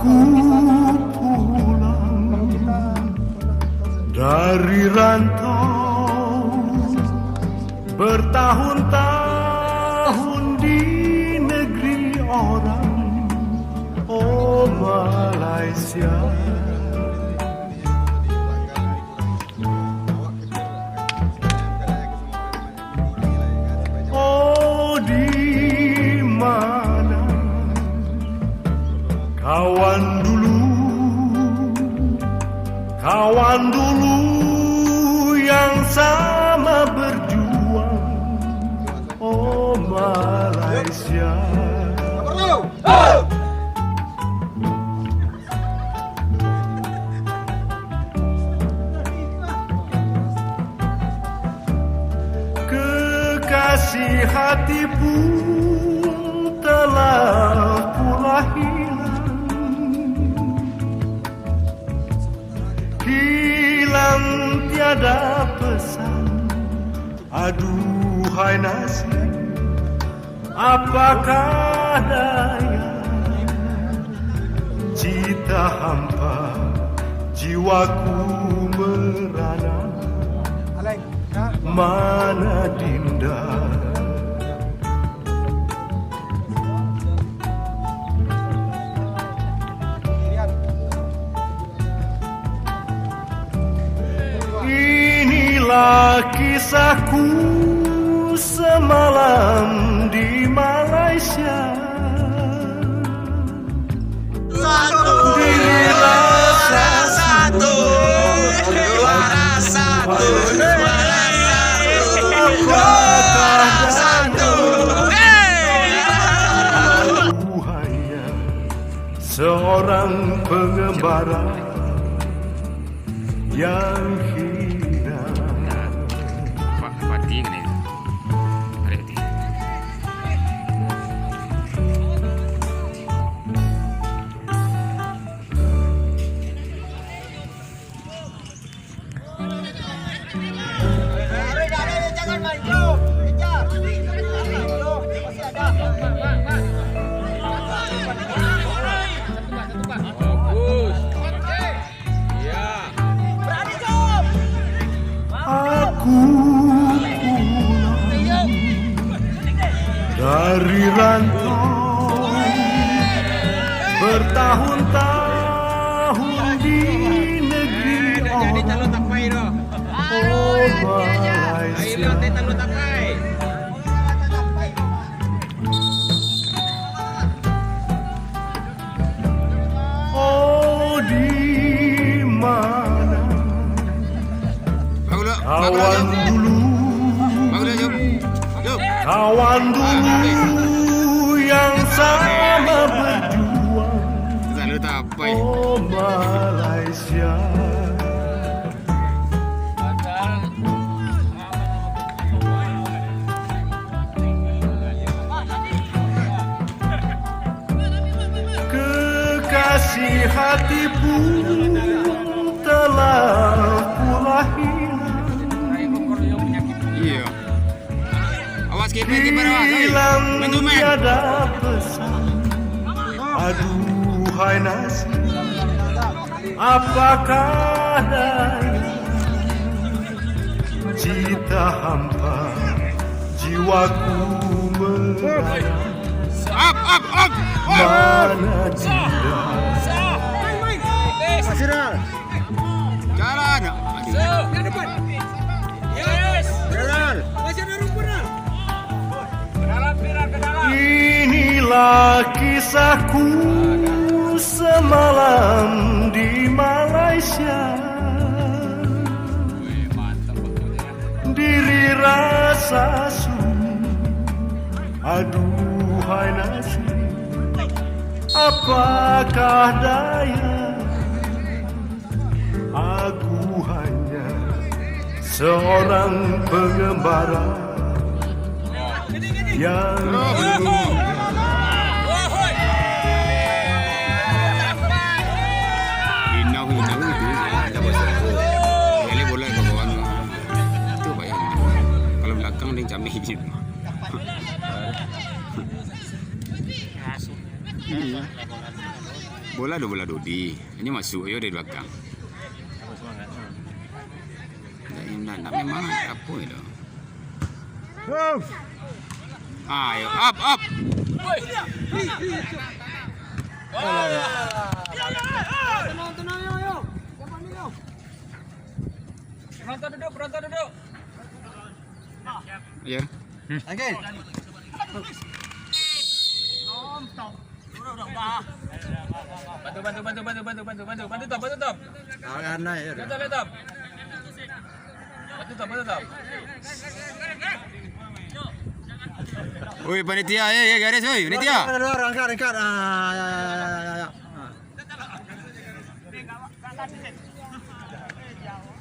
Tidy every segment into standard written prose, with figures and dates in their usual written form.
Aku pulang dari rantau bertahun-tahun di negeri orang, oh Malaysia. Oh di mana kawan dulu yang sama berjuang, oh Malaysia. Kekasih hati pun telah pula hilang tiada pesan. Aduhai nasib, apakah daya, cita hampa, jiwaku merana, mana Dinda. Inilah kisahku semalam di Malaysia. Juara satu, juara satu, juara satu. Aku hanya seorang pengembara yang hina. Pati ini. Aku pulang dari rantau bertahun-tahun di negeri orang, oh Malaysia. Oh di mana kawan dulu yang sama berjuang, oh Malaysia. Kekasih hati pun telah pula hilang tiada pesan. Aduhai nasib, apakah daya, cita hampa, jiwaku merana, mana Dinda. Jalan. Inilah kisahku semalam di Malaysia. Diri rasa sunyi, aduhai nasib, apakah daya, aku hanya seorang pengembara yang bola Dodi. Ini masuk yo dari belakang. Nak memang apa itu? Ayo up. Tenang yo. Jangan yo. Penonton duduk. Ya. Okey. Bantu Tom. Jangan naik ya. Bantu Tom. Woi panitia ya garis woi panitia. Luar angkat. Ya.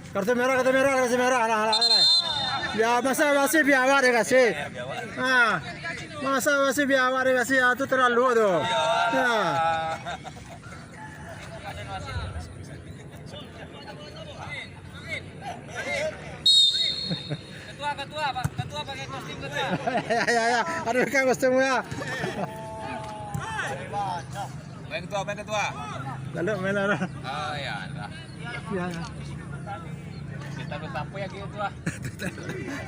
Kartu merah. Alah. Biar masa biar awak dia kasih. Masa biar awak dia kasih itu terlalu tu. Ya. Ketua pakai kostum ketua. Ya. Aduh kan kostum ya. Main ketua. Lalu main lah. Oh ya dah. Ya. Kita bertapu ya gitu ah.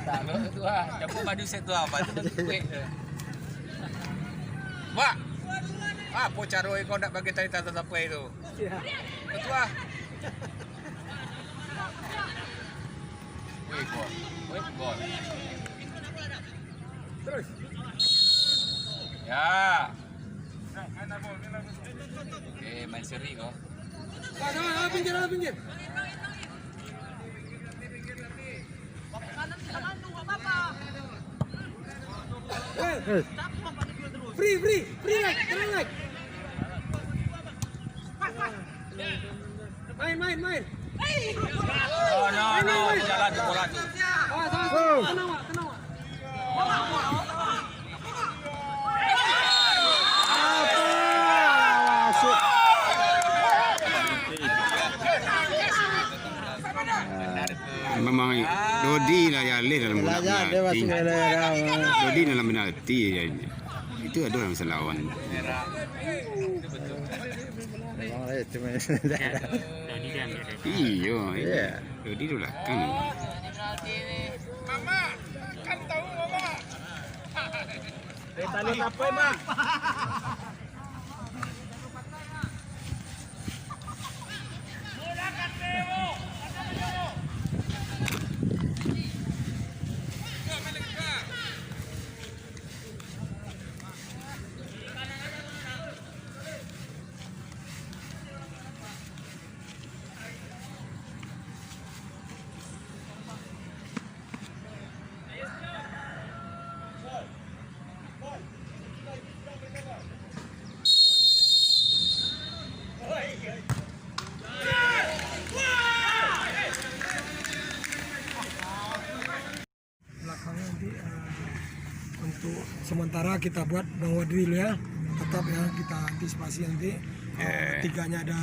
Tahu itu ah. Campur madu set tu apa tu kuih. Mak. Apa cara kau nak bagi cerita tentang apa itu? Ketua. Wih, gol. Terus. Ya. Main seri kau. Pinggir. Free like. Main. Oh no, jalan bola tu. Tenang. Memang Dodi lah yang alih dalam Belajar dia masih Dodi dalam penalti ya. Itu ada orang selawan. Iyo. Dodi tu belakang. Mama, kan tahu mama. Tali apa mak? Belakangnya nanti untuk sementara kita buat no drill ya, tetap ya kita antisipasi nanti. Tiganya ada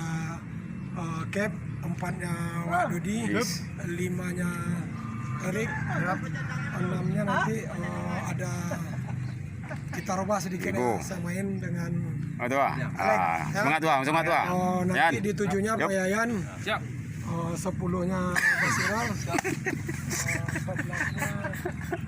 Cap, 4-nya Wak Dodi, 5-nya Erik, 6-nya nanti ada kita rubah sedikit ya, saya main dengan Semangat tua. nanti di 7-nya Pak Yayan, Siap. 10-nya Basiral, 11-nya